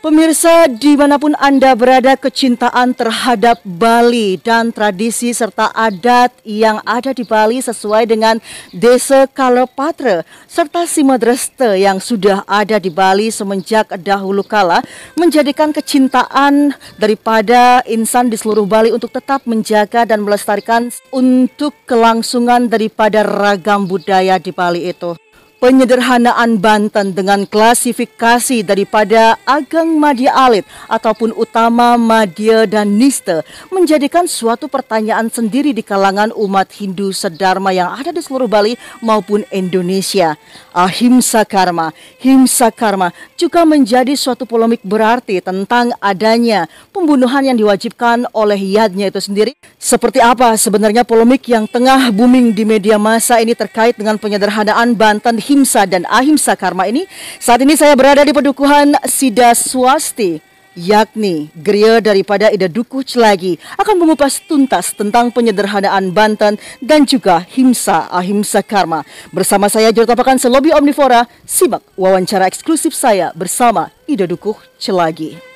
Pemirsa, dimanapun Anda berada, kecintaan terhadap Bali dan tradisi serta adat yang ada di Bali sesuai dengan Desa Kalapatra serta Simadreste yang sudah ada di Bali semenjak dahulu kala menjadikan kecintaan daripada insan di seluruh Bali untuk tetap menjaga dan melestarikan untuk kelangsungan daripada ragam budaya di Bali itu. Penyederhanaan Banten dengan klasifikasi daripada Ageng Madya Alit ataupun Utama Madya dan Nista menjadikan suatu pertanyaan sendiri di kalangan umat Hindu Sedharma yang ada di seluruh Bali maupun Indonesia. Ahimsa Karma, Himsa Karma juga menjadi suatu polemik berarti tentang adanya pembunuhan yang diwajibkan oleh Yadnya itu sendiri. Seperti apa sebenarnya polemik yang tengah booming di media massa ini terkait dengan penyederhanaan Banten, Himsa dan Ahimsa Karma ini? Saat ini saya berada di Padukuhan Sida Swasti, yakni Geria daripada Ida Dukuh Celagi, akan mengupas tuntas tentang penyederhanaan Banten dan juga Himsa Ahimsa Karma. Bersama saya Jurutapakan Selobi Omnivora, simak wawancara eksklusif saya bersama Ida Dukuh Celagi.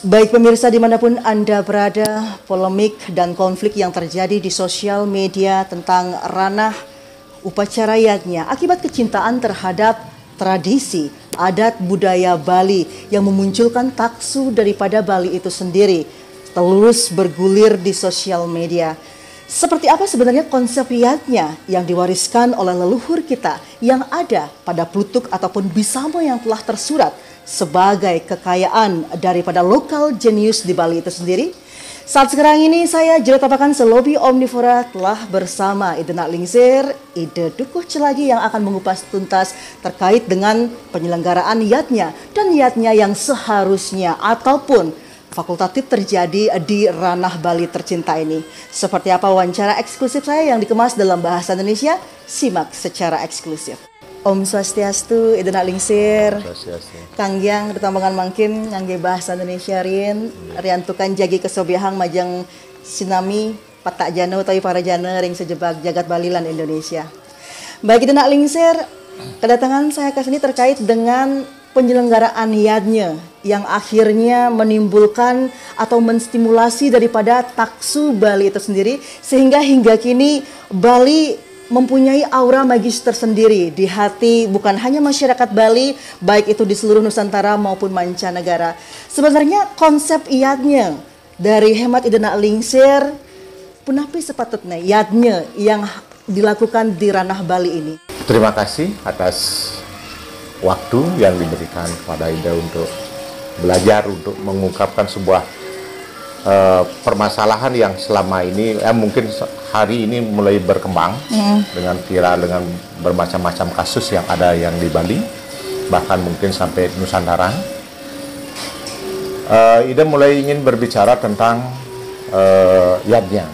Baik pemirsa, dimanapun Anda berada, polemik dan konflik yang terjadi di sosial media tentang ranah upacara yagnya akibat kecintaan terhadap tradisi, adat budaya Bali yang memunculkan taksu daripada Bali itu sendiri terus bergulir di sosial media. Seperti apa sebenarnya konsep yagnya yang diwariskan oleh leluhur kita yang ada pada Plutuk ataupun Bisamo yang telah tersurat sebagai kekayaan daripada lokal jenius di Bali itu sendiri? Saat sekarang ini saya Jurutapakan Selobi Omnivora telah bersama Ida Naklingsir, Ida Dukuh Celagi yang akan mengupas tuntas terkait dengan penyelenggaraan yadnya dan yadnya yang seharusnya ataupun fakultatif terjadi di ranah Bali tercinta ini. Seperti apa wawancara eksklusif saya yang dikemas dalam bahasa Indonesia? Simak secara eksklusif. Om Swastiastu, Ida Naklingsir, Kang Yang ditambangan mangkin ngangge bahasa Indonesia riantukan jagi kesobiahang majang sinami patak jana utawi para jana ring sejebak jagat Bali lan Indonesia. Baik Ida Naklingsir, kedatangan saya ke sini terkait dengan penyelenggaraan yadnya yang akhirnya menimbulkan atau menstimulasi daripada taksu Bali itu sendiri sehingga hingga kini Bali mempunyai aura magis tersendiri di hati bukan hanya masyarakat Bali, baik itu di seluruh Nusantara maupun mancanegara. Sebenarnya konsep yadnya dari hemat Ida Naklingsir, punapi sepatutnya yadnya yang dilakukan di ranah Bali ini. Terima kasih atas waktu yang diberikan kepada Ida untuk belajar, untuk mengungkapkan sebuah permasalahan yang selama ini mungkin hari ini mulai berkembang dengan viral, dengan bermacam-macam kasus yang ada yang di Bali, bahkan mungkin sampai Nusantara. Ida mulai ingin berbicara tentang yadnya.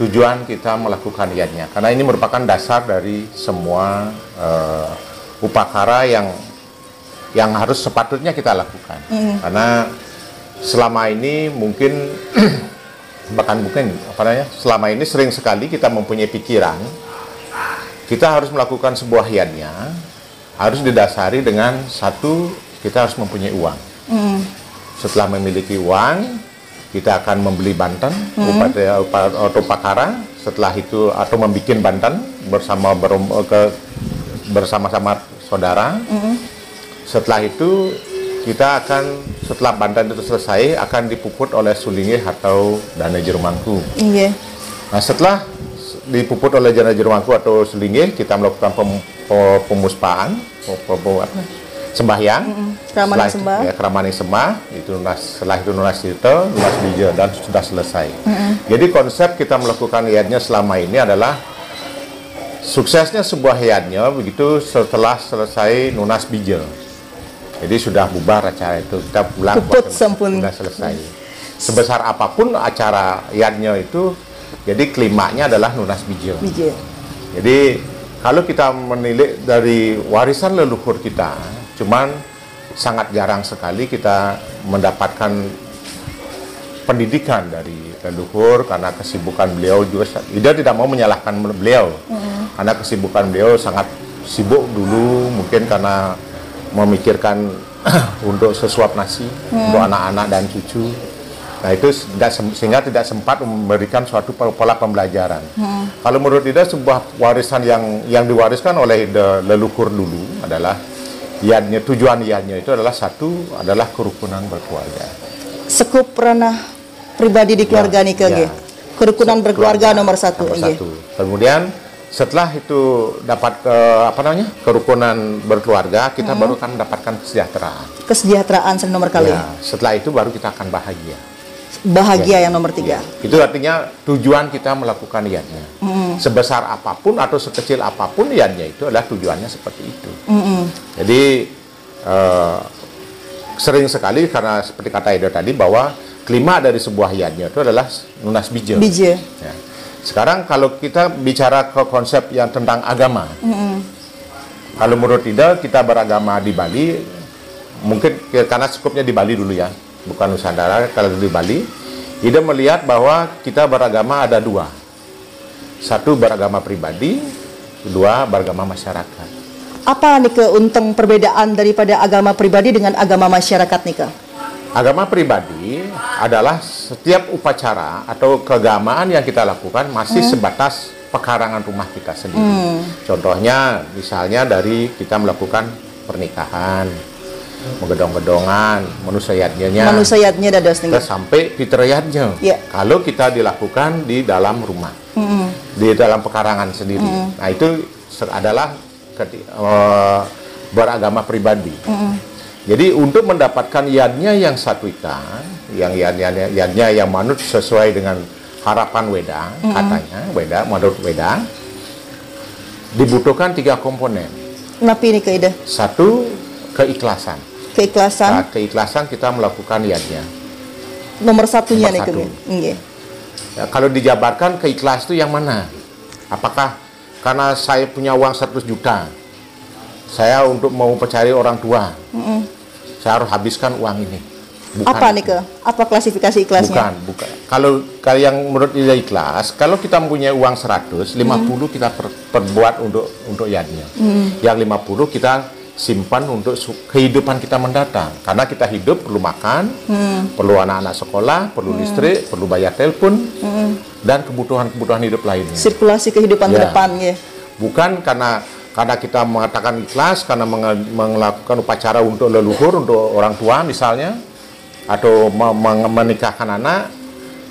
Tujuan kita melakukan yadnya karena ini merupakan dasar dari semua upakara yang harus sepatutnya kita lakukan. Karena selama ini mungkin selama ini sering sekali kita mempunyai pikiran kita harus melakukan sebuah yadnya harus didasari dengan satu, kita harus mempunyai uang. Setelah memiliki uang kita akan membeli banten upakara, setelah itu atau membuat banten bersama-sama saudara. Setelah itu kita akan, setelah banten itu selesai, akan dipuput oleh sulingih atau dana jerumangku. Nah setelah dipuput oleh dana jerumangku atau sulingih, kita melakukan pemuspaan, sembahyang, keramaning sembah, setelah itu lunas tirta, lunas bija, dan sudah selesai. Jadi konsep kita melakukan yadnya selama ini adalah suksesnya sebuah yadnya begitu setelah selesai lunas bija. Jadi sudah bubar acara itu, kita pulang sudah selesai. Sebesar apapun acara yadnya itu, jadi klimaknya adalah Nunas Bija. Jadi kalau kita menilik dari warisan leluhur kita, cuman sangat jarang sekali kita mendapatkan pendidikan dari leluhur karena kesibukan beliau juga. Ida tidak mau menyalahkan beliau, karena kesibukan beliau sangat sibuk dulu, mungkin karena memikirkan untuk sesuap nasi untuk anak-anak dan cucu. Nah itu sehingga tidak sempat memberikan suatu pola pembelajaran. Kalau menurut Ida, sebuah warisan yang diwariskan oleh leluhur dulu adalah yadnya, tujuan yadnya itu adalah adalah kerukunan berkeluarga. Sekup ranah pribadi di keluarga nih kerukunan berkeluarga nomor satu. Kemudian setelah itu dapat kerukunan berkeluarga, kita baru akan mendapatkan kesejahteraan. Kesejahteraan nomor kali. Ya, setelah itu baru kita akan bahagia. Bahagia yang nomor 3. Ya. Itu artinya tujuan kita melakukan yadnya. Sebesar apapun atau sekecil apapun yadnya itu adalah tujuannya seperti itu. Jadi sering sekali karena seperti kata Ida tadi bahwa klima dari sebuah yadnya itu adalah Nunas Bija. Ya. Sekarang kalau kita bicara ke konsep yang tentang agama, kalau menurut Ida, kita beragama di Bali, mungkin karena skupnya di Bali dulu ya, bukan Nusantara. Kalau di Bali, Ida melihat bahwa kita beragama ada 2. Satu beragama pribadi, kedua beragama masyarakat. Apa nih untung perbedaan daripada agama pribadi dengan agama masyarakat nih? Agama pribadi adalah setiap upacara atau keagamaan yang kita lakukan masih sebatas pekarangan rumah kita sendiri. Contohnya, misalnya dari kita melakukan pernikahan, menggedong-gedongan, manusayatnya sampai fitriyatnya. Kalau kita dilakukan di dalam rumah, di dalam pekarangan sendiri. Nah itu adalah beragama pribadi. Jadi untuk mendapatkan yadnya yang satwika, yang yadnya yang manut sesuai dengan harapan Weda, katanya menurut Weda, dibutuhkan 3 komponen. Napi ini Ida? Satu, keikhlasan. Nah, keikhlasan kita melakukan yadnya. Nomor satunya nih ya, kalau dijabarkan keikhlas itu yang mana? Apakah karena saya punya uang 100 juta, saya untuk mau mencari orang tua, saya harus habiskan uang ini. Bukan. Apa nih apa klasifikasi ikhlasnya? Bukan. Kalau yang menurut Ida ikhlas, kalau kita mempunyai uang 100, 50 kita perbuat untuk yadnya. Yang 50 kita simpan untuk kehidupan kita mendatang. Karena kita hidup perlu makan, perlu anak-anak sekolah, perlu listrik, perlu bayar telepon, dan kebutuhan-kebutuhan hidup lainnya. Sirkulasi kehidupan ke depan ya. Bukan karena kita mengatakan ikhlas karena melakukan upacara untuk leluhur, untuk orang tua misalnya, atau menikahkan anak,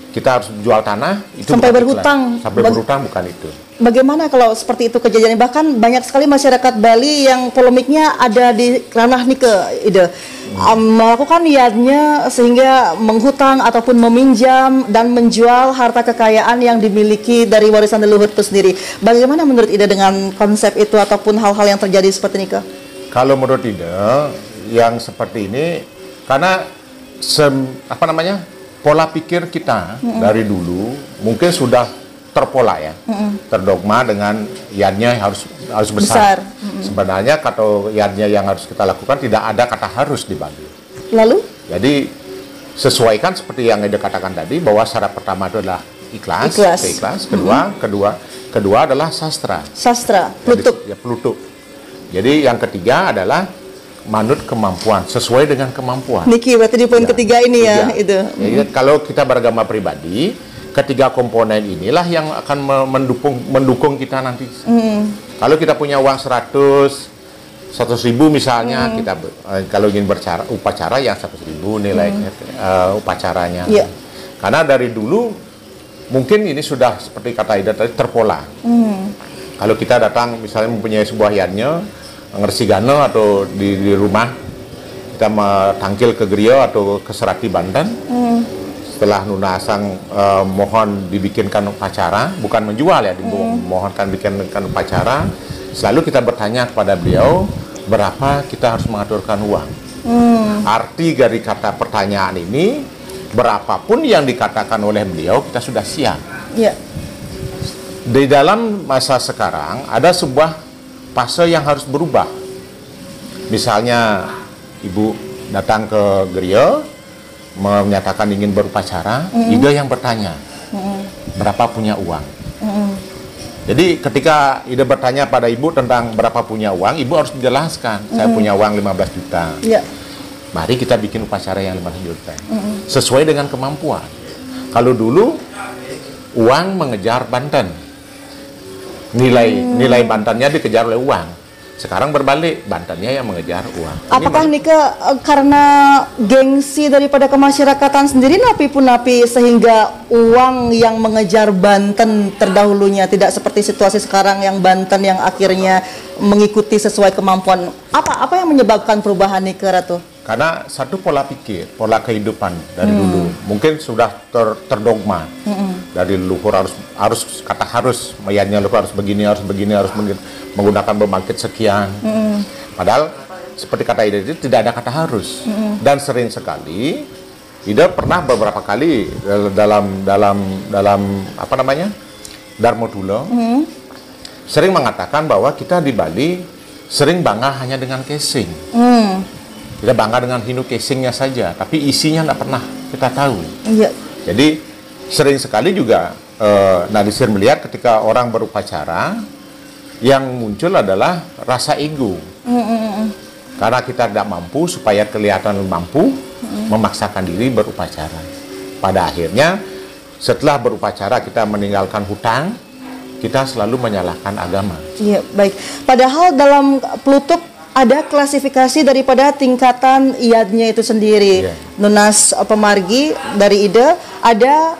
kita harus jual tanah, itu sampai berhutang. Sampai berhutang, bukan itu. Bagaimana kalau seperti itu kejadiannya? Bahkan banyak sekali masyarakat Bali yang polemiknya ada di ranah nih Ida. Melakukan yadnya sehingga menghutang ataupun meminjam dan menjual harta kekayaan yang dimiliki dari warisan leluhur itu sendiri. Bagaimana menurut Ida dengan konsep itu ataupun hal-hal yang terjadi seperti ini Kalau menurut Ida, yang seperti ini karena pola pikir kita dari dulu mungkin sudah terpola ya, terdogma dengan yadnya harus besar. Sebenarnya kata yadnya yang harus kita lakukan tidak ada kata harus di Bali. Lalu? Jadi sesuaikan seperti yang Eda katakan tadi bahwa syarat pertama itu adalah ikhlas. Kedua adalah sastra. Plutuk. Ya, plutuk. Jadi yang ketiga adalah manut kemampuan, sesuai dengan kemampuan. Niki, berarti di poin ketiga ini ya. Itu. Ya, kalau kita beragama pribadi, ketiga komponen inilah yang akan mendukung kita nanti. Kalau kita punya uang 100.000 misalnya, kita kalau ingin upacara yang 100.000 nilai upacaranya. Karena dari dulu mungkin ini sudah seperti kata Ida tadi terpola. Kalau kita datang misalnya mempunyai sebuah yadnya ngersigano atau di rumah, kita tangkil ke Griyo atau ke Serati Banten. Setelah Nunasang mohon dibikinkan upacara, bukan menjual ya, dimohonkan bikinkan upacara, selalu kita bertanya kepada beliau berapa kita harus mengaturkan uang. Arti dari kata pertanyaan ini, berapapun yang dikatakan oleh beliau, kita sudah siap. Ya. Di dalam masa sekarang ada sebuah fase yang harus berubah. Misalnya ibu datang ke gereja menyatakan ingin berupacara, Ida yang bertanya, berapa punya uang? Jadi ketika Ida bertanya pada ibu tentang berapa punya uang, ibu harus menjelaskan, saya punya uang 15 juta. Ya. Mari kita bikin upacara yang 15 juta. Sesuai dengan kemampuan. Kalau dulu uang mengejar Banten. Nilai Bantennya dikejar oleh uang. Sekarang berbalik, Bantennya yang mengejar uang. Apakah Nika karena gengsi daripada kemasyarakatan sendiri napi sehingga uang yang mengejar Banten terdahulunya, tidak seperti situasi sekarang yang Banten yang akhirnya mengikuti sesuai kemampuan. Apa yang menyebabkan perubahan Nika, Ratu? Karena satu pola pikir, pola kehidupan dari dulu mungkin sudah terdogma. Dari leluhur harus mayatnya leluhur harus begini, menggunakan pembangkit sekian. Padahal seperti kata Ida itu tidak ada kata harus. Dan sering sekali Ida pernah beberapa kali dalam apa namanya? Dharma Tulo sering mengatakan bahwa kita di Bali sering bangga hanya dengan casing. Kita bangga dengan hinu casingnya saja, tapi isinya tidak pernah kita tahu. Iya. Jadi sering sekali juga Nadisir melihat ketika orang berupacara, yang muncul adalah rasa ego. Karena kita tidak mampu, supaya kelihatan mampu, memaksakan diri berupacara. Pada akhirnya, setelah berupacara kita meninggalkan hutang, kita selalu menyalahkan agama. Iya, baik. Padahal dalam Plutuk ada klasifikasi daripada tingkatan iadnya itu sendiri. Nunas pemargi dari Ida ada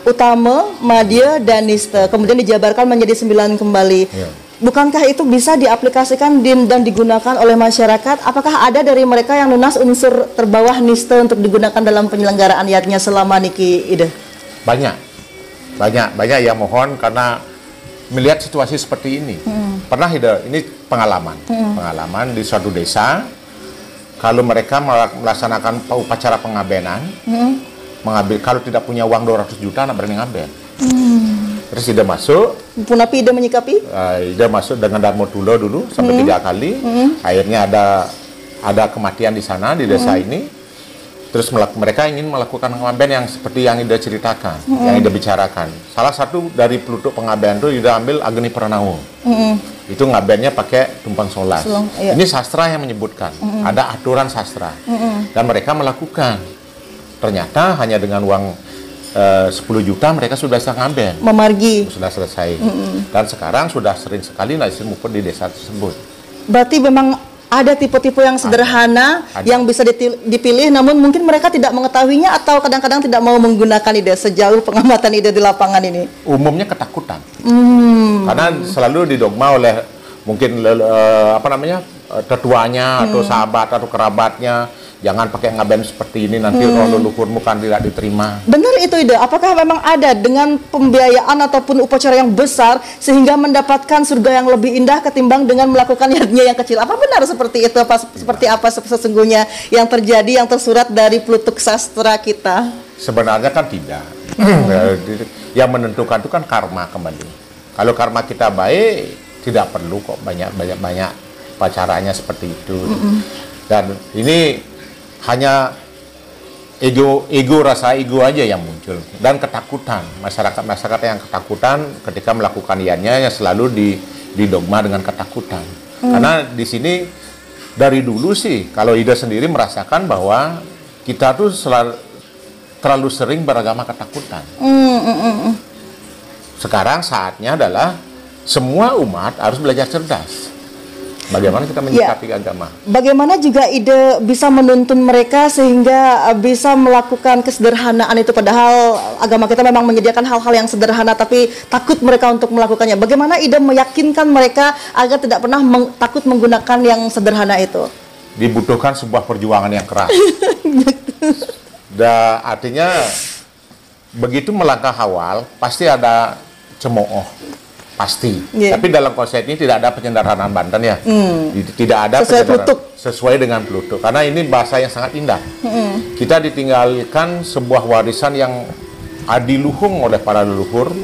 utama, madya, dan nista. Kemudian dijabarkan menjadi 9 kembali. Bukankah itu bisa diaplikasikan dan digunakan oleh masyarakat? Apakah ada dari mereka yang nunas unsur terbawah nista untuk digunakan dalam penyelenggaraan iadnya selama niki Ida? Banyak yang mohon karena melihat situasi seperti ini. Pernah ini pengalaman di suatu desa, kalau mereka melaksanakan upacara pengabenan, kalau tidak punya uang 200 juta, nak berani ngaben. Terus Ida masuk. Punapi Ida menyikapi? Ida masuk dengan Dharma Tulo dulu sampai 3 kali. Akhirnya ada kematian di sana di desa ini. Terus mereka ingin melakukan pengaben yang seperti yang Ida ceritakan, yang Ida bicarakan. Salah satu dari peluduk pengaben itu Ida ambil Agni Pranawo. Itu ngabennya pakai tumpang solas. Ini sastra yang menyebutkan, ada aturan sastra. Dan mereka melakukan. Ternyata hanya dengan uang 10 juta mereka sudah bisa ngaben. Memargi. Sudah selesai. Dan sekarang sudah sering sekali Nadisir muput di desa tersebut. Berarti memang ada tipe-tipe yang sederhana yang bisa dipilih, namun mungkin mereka tidak mengetahuinya atau kadang-kadang tidak mau menggunakan ide sejauh pengamatan ide di lapangan ini. Umumnya ketakutan, karena selalu didogma oleh mungkin tetuanya atau sahabat atau kerabatnya. Jangan pakai ngaben seperti ini, nanti roh leluhurmu kan tidak diterima. Benar itu Ida. Apakah memang ada dengan pembiayaan ataupun upacara yang besar sehingga mendapatkan surga yang lebih indah ketimbang dengan melakukan yadnya yang kecil? Apa benar seperti itu? Seperti apa sesungguhnya yang terjadi, yang tersurat dari Plutuk sastra kita? Sebenarnya kan tidak. Yang menentukan itu kan karma kembali. Kalau karma kita baik, tidak perlu kok banyak upacaranya seperti itu. Dan ini hanya rasa ego aja yang muncul, dan ketakutan masyarakat yang ketakutan ketika melakukan iannya yang selalu didogma dengan ketakutan. Karena di sini dari dulu sih, kalau Ida sendiri merasakan bahwa kita tuh terlalu sering beragama ketakutan. Sekarang saatnya adalah semua umat harus belajar cerdas. Bagaimana kita menyikapi agama? Bagaimana juga Ida bisa menuntun mereka sehingga bisa melakukan kesederhanaan itu, padahal agama kita memang menyediakan hal-hal yang sederhana tapi takut mereka untuk melakukannya. Bagaimana Ida meyakinkan mereka agar tidak pernah takut menggunakan yang sederhana itu? Dibutuhkan sebuah perjuangan yang keras. Artinya begitu melangkah awal pasti ada cemooh. pasti. Tapi dalam konsep ini tidak ada penyederhanaan Banten ya. Tidak ada sesuai dengan Pluto. Karena ini bahasa yang sangat indah. Kita ditinggalkan sebuah warisan yang adiluhung oleh para leluhur,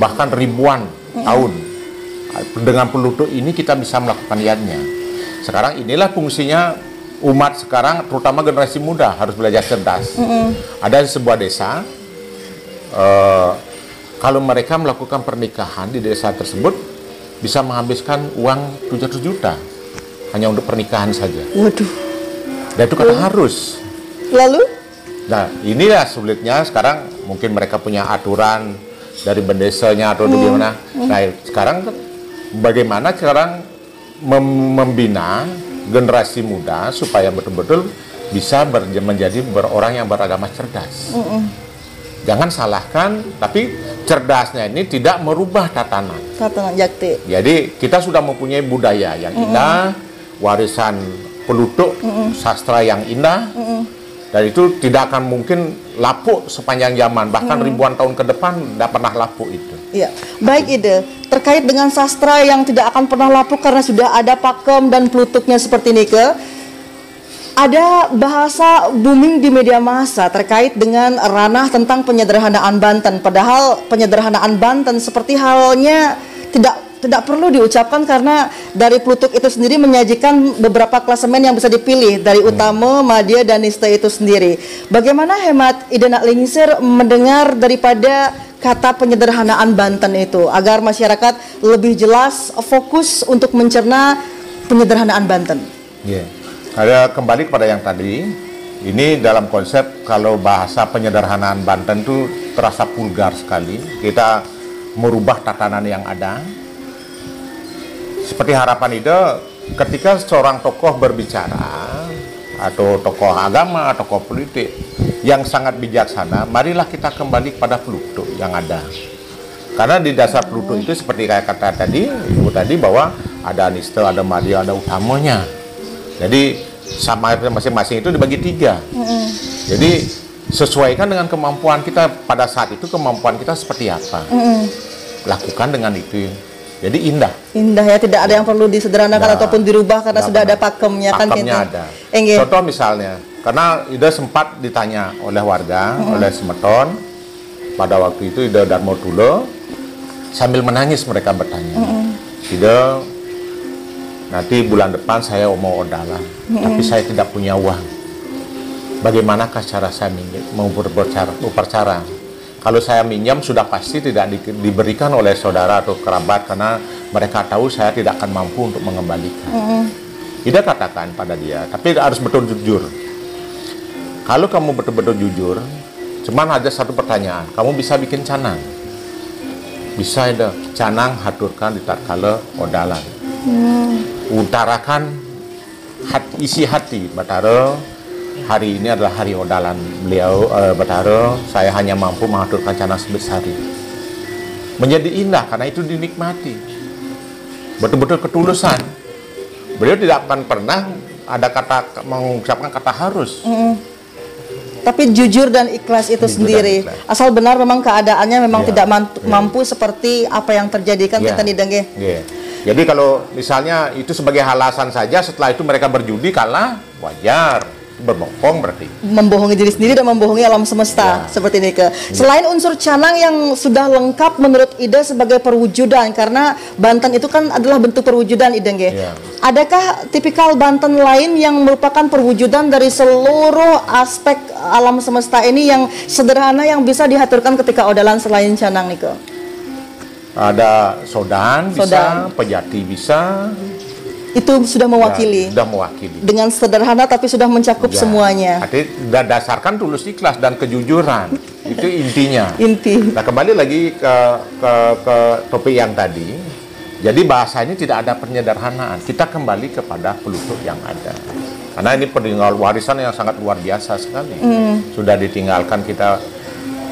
bahkan ribuan tahun. Dengan Pluto ini kita bisa melakukan iannya. Sekarang inilah fungsinya umat sekarang, terutama generasi muda, harus belajar cerdas. Ada sebuah desa, kalau mereka melakukan pernikahan di desa tersebut, bisa menghabiskan uang 700 juta hanya untuk pernikahan saja. Waduh. Dan itu kata harus. Lalu? Nah, inilah sulitnya sekarang. Mungkin mereka punya aturan dari bendesanya atau bagaimana. Nah, sekarang bagaimana sekarang membina generasi muda supaya betul-betul bisa menjadi orang yang beragama cerdas. Jangan salahkan, tapi cerdasnya ini tidak merubah tatanan. Tatanan jakti. Jadi kita sudah mempunyai budaya yang indah, warisan Pluto, sastra yang indah, dan itu tidak akan mungkin lapuk sepanjang zaman, bahkan ribuan tahun ke depan tidak pernah lapuk itu. Iya, baik Ide. Terkait dengan sastra yang tidak akan pernah lapuk karena sudah ada pakem dan plutuknya seperti ini ada bahasa booming di media massa terkait dengan ranah tentang penyederhanaan Banten. Padahal penyederhanaan Banten seperti halnya tidak perlu diucapkan karena dari Plutuk itu sendiri menyajikan beberapa klasemen yang bisa dipilih dari Utama, Madya, dan Niste itu sendiri. Bagaimana hemat Ide Naklingsir mendengar daripada kata penyederhanaan Banten itu agar masyarakat lebih jelas fokus untuk mencerna penyederhanaan Banten? Ada kembali kepada yang tadi, ini dalam konsep kalau bahasa penyederhanaan Banten itu terasa vulgar sekali. Kita merubah tatanan yang ada. Seperti harapan Ide, ketika seorang tokoh berbicara, atau tokoh agama, atau tokoh politik yang sangat bijaksana, marilah kita kembali kepada Pluto yang ada. Karena di dasar Pluto itu seperti kayak kata tadi, Ibu tadi, bahwa ada Niste, ada Madya, ada Utamanya. Jadi sama masing-masing itu dibagi 3. Jadi sesuaikan dengan kemampuan kita pada saat itu, kemampuan kita seperti apa. Lakukan dengan itu. Jadi indah. Indah ya, tidak ada yang perlu disederhanakan ataupun dirubah karena sudah ada pakemnya kan. Pakemnya ada. Contoh misalnya, karena Ida sempat ditanya oleh warga, oleh Semeton, pada waktu itu Ida Darmo Tulo, sambil menangis mereka bertanya, Ida, nanti bulan depan saya mau odalan, tapi saya tidak punya uang. Bagaimanakah cara saya mau berbicara? Kalau saya minjam sudah pasti tidak diberikan oleh saudara atau kerabat karena mereka tahu saya tidak akan mampu untuk mengembalikan. Ida katakan pada dia, tapi harus betul jujur. Kalau kamu betul-betul jujur, cuman ada satu pertanyaan, kamu bisa bikin canang? Bisa Ida, canang haturkan di tatkala odalan. Utarakan isi hati Batara, hari ini adalah hari odalan beliau, Batara, saya hanya mampu mengaturkan canang sebesar ini. Menjadi indah karena itu dinikmati. Betul-betul ketulusan. Beliau tidak akan pernah ada kata mengucapkan kata harus. Tapi jujur dan ikhlas itu sendiri. Asal benar memang keadaannya memang tidak mampu seperti apa yang terjadi kan kita nidangge. Jadi kalau misalnya itu sebagai alasan saja, setelah itu mereka berjudi kalah, wajar. Berbohong berarti. Membohongi diri sendiri dan membohongi alam semesta seperti ini Selain unsur canang yang sudah lengkap menurut Ida sebagai perwujudan, karena Banten itu kan adalah bentuk perwujudan Ida Adakah tipikal Banten lain yang merupakan perwujudan dari seluruh aspek alam semesta ini yang sederhana yang bisa dihaturkan ketika odalan selain canang nih Ada sodan bisa, pejati bisa. Itu sudah mewakili. Sudah mewakili. Dengan sederhana tapi sudah mencakup semuanya. Artinya dasarkan tulus ikhlas dan kejujuran. Itu intinya. Inti. Nah, kembali lagi ke topik yang tadi. Jadi bahasa ini tidak ada penyederhanaan. Kita kembali kepada Pluto yang ada. Karena ini peninggal warisan yang sangat luar biasa sekali. Sudah ditinggalkan kita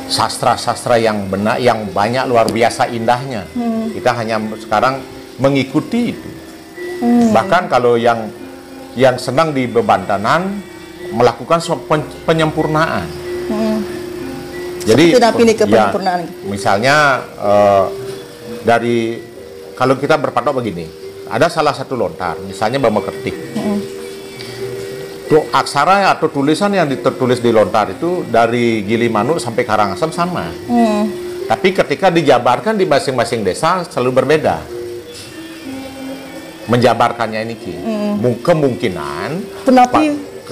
sastra-sastra yang benar, yang banyak luar biasa indahnya. Kita hanya sekarang mengikuti itu. Bahkan kalau yang senang di bebantanan melakukan penyempurnaan. Jadi penyempurnaan. Misalnya dari kalau kita berpatok begini, ada salah satu lontar, misalnya Bama Ketik. Tuh aksara atau tulisan yang tertulis di lontar itu dari Gilimanuk sampai Karangasem sama. Tapi ketika dijabarkan di masing-masing desa selalu berbeda. Menjabarkannya ini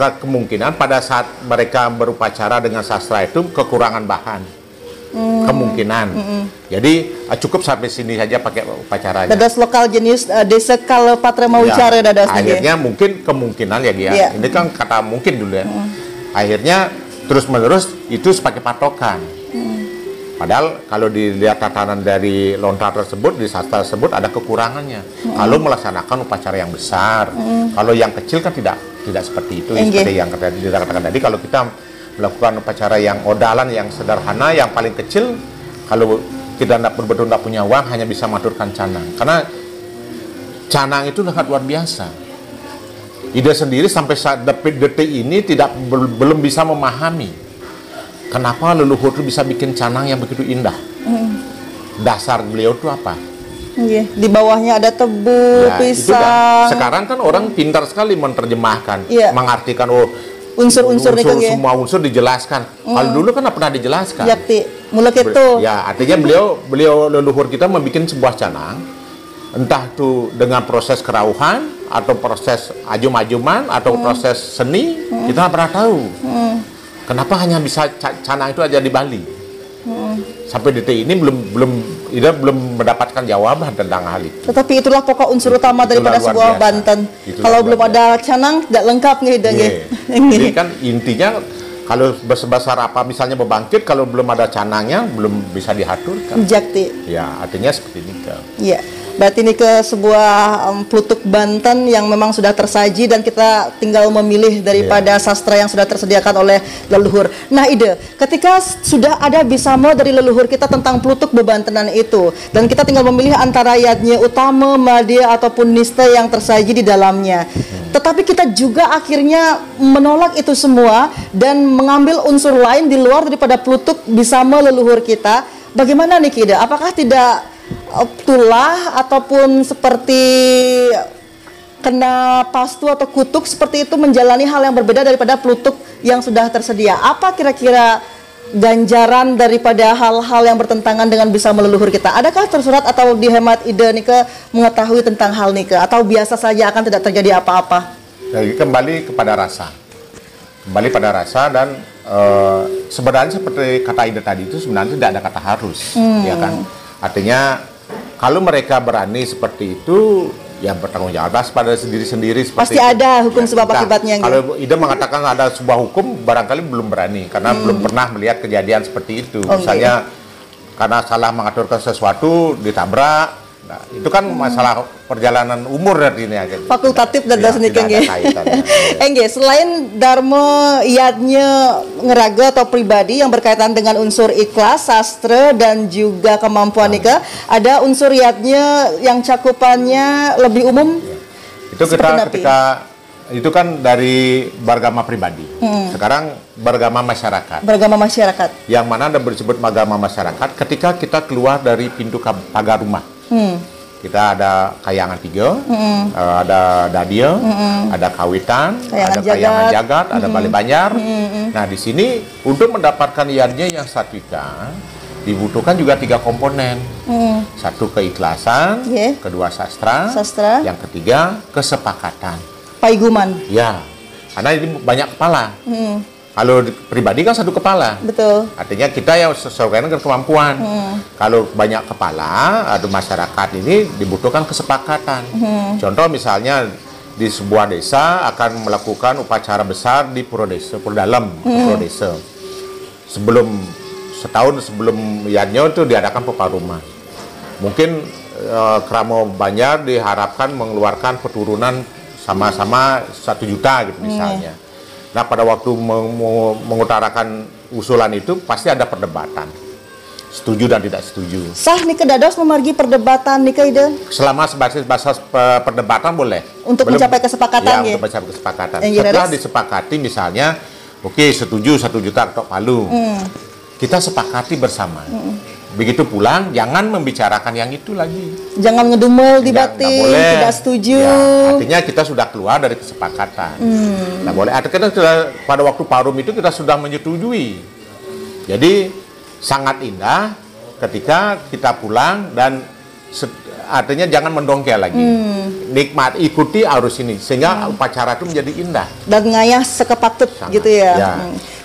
kemungkinan pada saat mereka berupacara dengan sastra itu kekurangan bahan. Kemungkinan. Jadi cukup sampai sini saja pakai upacaranya. Dadas lokal jenis desa kalau patra mau cara dadas akhirnya mungkin kemungkinan ya dia. Ini kan kata mungkin dulu ya. Akhirnya terus menerus itu sebagai patokan. Padahal kalau dilihat tatanan dari lontar tersebut, di sastra tersebut ada kekurangannya. Kalau melaksanakan upacara yang besar, kalau yang kecil kan tidak seperti itu. Seperti yang dikatakan tadi, kalau kita melakukan upacara yang odalan, yang sederhana, yang paling kecil, kalau kita betul-betul tidak punya uang, hanya bisa mengaturkan canang. Karena canang itu sangat luar biasa. Ida sendiri sampai saat detik ini belum bisa memahami kenapa leluhur itu bisa bikin canang yang begitu indah. Dasar beliau itu apa? Di bawahnya ada tebu, pisang. Sekarang kan orang pintar sekali menerjemahkan, mengartikan unsur-unsur semua unsur dijelaskan. Kalau dulu kan tidak pernah dijelaskan. Mulai itu. Ya, artinya beliau leluhur kita membuat sebuah canang, entah itu dengan proses kerauhan atau proses ajum-ajuman atau proses seni, kita tidak pernah tahu. Kenapa hanya bisa canang itu aja di Bali? Sampai detik ini belum mendapatkan jawaban tentang hal itu. Tetapi itulah pokok unsur utama daripada sebuah Banten. Kalau belum ada canang, tidak lengkap nih. Jadi kan intinya kalau besar apa misalnya bebangkit, kalau belum ada canangnya belum bisa diaturkan. Jakti. Ya, artinya seperti ini. Iya. Berarti ini ke sebuah plutuk Banten yang memang sudah tersaji dan kita tinggal memilih daripada sastra yang sudah tersediakan oleh leluhur. Nah, Ide, ketika sudah ada bisamo dari leluhur kita tentang plutuk bebantenan itu, dan kita tinggal memilih antara yadnya utama, madya ataupun nista yang tersaji di dalamnya. Tetapi kita juga akhirnya menolak itu semua dan mengambil unsur lain di luar daripada plutuk bisamo leluhur kita. Bagaimana nih, Ide? Apakah tidak tulah ataupun seperti kena pastu atau kutuk seperti itu menjalani hal yang berbeda daripada plutuk yang sudah tersedia? Apa kira-kira ganjaran daripada hal-hal yang bertentangan dengan bisa meleluhur kita? Adakah tersurat atau dihemat Ide Nika mengetahui tentang hal Nika, atau biasa saja akan tidak terjadi apa-apa? Jadi kembali kepada rasa. Kembali pada rasa dan sebenarnya seperti kata Ide tadi itu sebenarnya tidak ada kata harus, ya kan? Artinya kalau mereka berani seperti itu, ya bertanggung jawab pada sendiri-sendiri. Pasti ada hukum sebab akibatnya. Kalau Ida mengatakan ada sebuah hukum, barangkali belum berani karena belum pernah melihat kejadian seperti itu. Misalnya karena salah mengaturkan sesuatu ditabrak. Nah, itu kan masalah perjalanan umur artinya. Fakultatif dan selain dharma yadnya ngeraga atau pribadi yang berkaitan dengan unsur ikhlas, sastra dan juga kemampuan Nika, ada unsur yadnya yang cakupannya lebih umum. Itu ketika itu kan dari beragama pribadi. Sekarang beragama masyarakat. Beragama masyarakat. Yang mana ada disebut beragama masyarakat ketika kita keluar dari pintu pagar rumah. Kita ada kayangan tiga, ada dadia, ada kawitan, ada kayangan jagat, ada bali banjar. Nah, di sini untuk mendapatkan yadnya yang satvika dibutuhkan juga 3 komponen. Satu keikhlasan, kedua sastra, yang ketiga kesepakatan. Paiguman. Ya, karena ini banyak kepala. Kalau pribadi kan 1 kepala. Betul. Artinya kita yang sesuai dengan kemampuan. Kalau banyak kepala, ada masyarakat ini dibutuhkan kesepakatan. Contoh misalnya di sebuah desa akan melakukan upacara besar di pura desa, pura dalam, pura desa. Setahun sebelum yadnya itu diadakan peparuma. Mungkin Kramo Banjar diharapkan mengeluarkan peturunan sama-sama 1 juta gitu misalnya. Nah, pada waktu mengutarakan usulan itu pasti ada perdebatan, setuju dan tidak setuju. Sah nih kedados memargi perdebatan nih Ide? Selama sebatas perdebatan boleh. Untuk mencapai kesepakatan ya? Untuk mencapai kesepakatan. Setelah disepakati misalnya, oke, setuju 1 juta ketok palu. Kita sepakati bersama. begitu pulang jangan membicarakan yang itu lagi. Jangan ngedumel di batin, tidak setuju. Ya, artinya kita sudah keluar dari kesepakatan. Nah, boleh. Artinya pada waktu parum itu kita sudah menyetujui. Jadi sangat indah ketika kita pulang dan artinya jangan mendongkel lagi. Nikmat, ikuti arus ini sehingga upacara itu menjadi indah dan ngayah sekepatut gitu ya. Ya.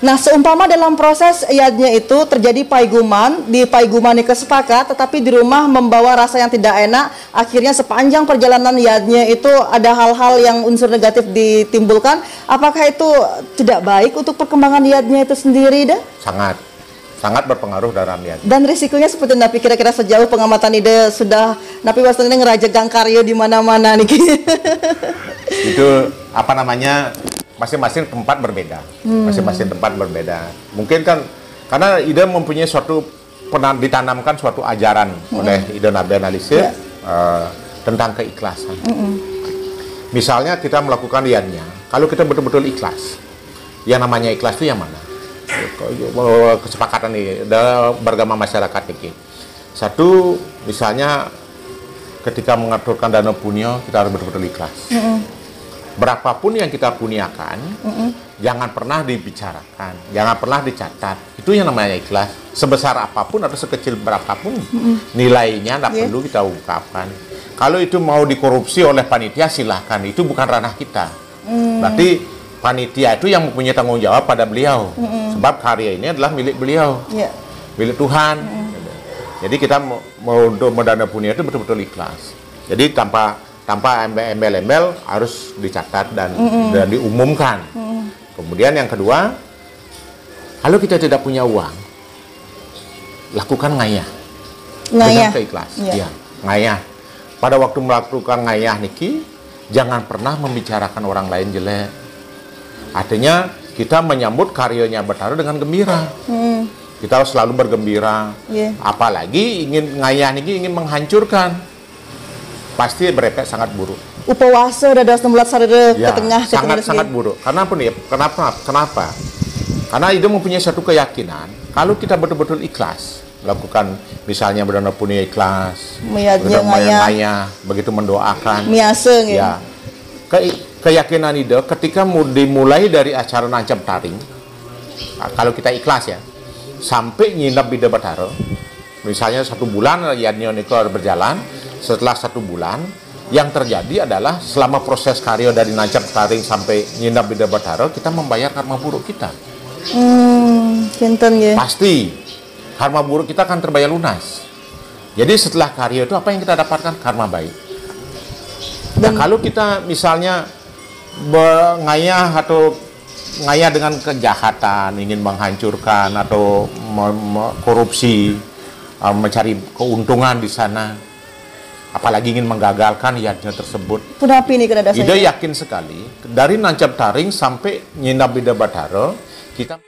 Nah, seumpama dalam proses yadnya itu terjadi paiguman, di paiguman ini kesepakat, tetapi di rumah membawa rasa yang tidak enak, akhirnya sepanjang perjalanan yadnya itu ada hal-hal yang unsur negatif ditimbulkan, apakah itu tidak baik untuk perkembangan yadnya itu sendiri dah? Sangat berpengaruh dalam niat. Dan risikonya seperti napi kira-kira sejauh pengamatan ide sudah napi wasana ngerajegang karyo di mana-mana nih. Itu apa namanya, masing-masing tempat berbeda. Masing-masing tempat berbeda. Mungkin kan karena ide mempunyai suatu pernah ditanamkan suatu ajaran oleh ide Nabi Analisir tentang keikhlasan. Misalnya kita melakukan niatnya, kalau kita betul-betul ikhlas, yang namanya ikhlas itu yang mana? Kesepakatan nih dalam beragama masyarakat ini. Satu, misalnya ketika mengaturkan dana punya kita harus betul-betul ikhlas. Berapapun yang kita punyakan, jangan pernah dibicarakan, jangan pernah dicatat. Itu yang namanya ikhlas. Sebesar apapun atau sekecil berapapun nilainya tidak perlu kita ungkapkan. Kalau itu mau dikorupsi oleh panitia silahkan, itu bukan ranah kita. Berarti panitia itu yang mempunyai tanggung jawab pada beliau, sebab karya ini adalah milik beliau, milik Tuhan. Jadi kita mau untuk mendana punya itu betul-betul ikhlas. Jadi tanpa embel-embel harus dicatat dan diumumkan. Kemudian yang kedua, kalau kita tidak punya uang, lakukan ngayah. Dengan keikhlas. Ya, ngayah. Pada waktu melakukan ngayah niki, jangan pernah membicarakan orang lain jelek. Artinya kita menyambut karyanya Bathara dengan gembira. Kita harus selalu bergembira. Apalagi ingin ngayah ini ingin menghancurkan, pasti berefek sangat buruk. Upawasa ada 16 hari ke tengah sangat buruk. Karena apa nih? Kenapa? Karena itu mempunyai satu keyakinan kalau kita betul-betul ikhlas melakukan, misalnya berdana punya ikhlas, ngayah, begitu mendoakan, miaseng ya. Keyakinan itu ketika dimulai dari acara nancap taring, kalau kita ikhlas ya, sampai nginap di Bathara, misalnya 1 bulan yadnya itu berjalan. Setelah 1 bulan, yang terjadi adalah selama proses karya dari nancap taring sampai nginap di Bathara, kita membayar karma buruk kita. Pasti karma buruk kita akan terbayar lunas. Jadi setelah karya itu apa yang kita dapatkan? Karma baik. Dan kalau kita misalnya ngayah dengan kejahatan, ingin menghancurkan atau korupsi, mencari keuntungan di sana, apalagi ingin menggagalkan yadnya tersebut. Ide yakin sekali dari nancap taring sampai nginap di Bathara, kita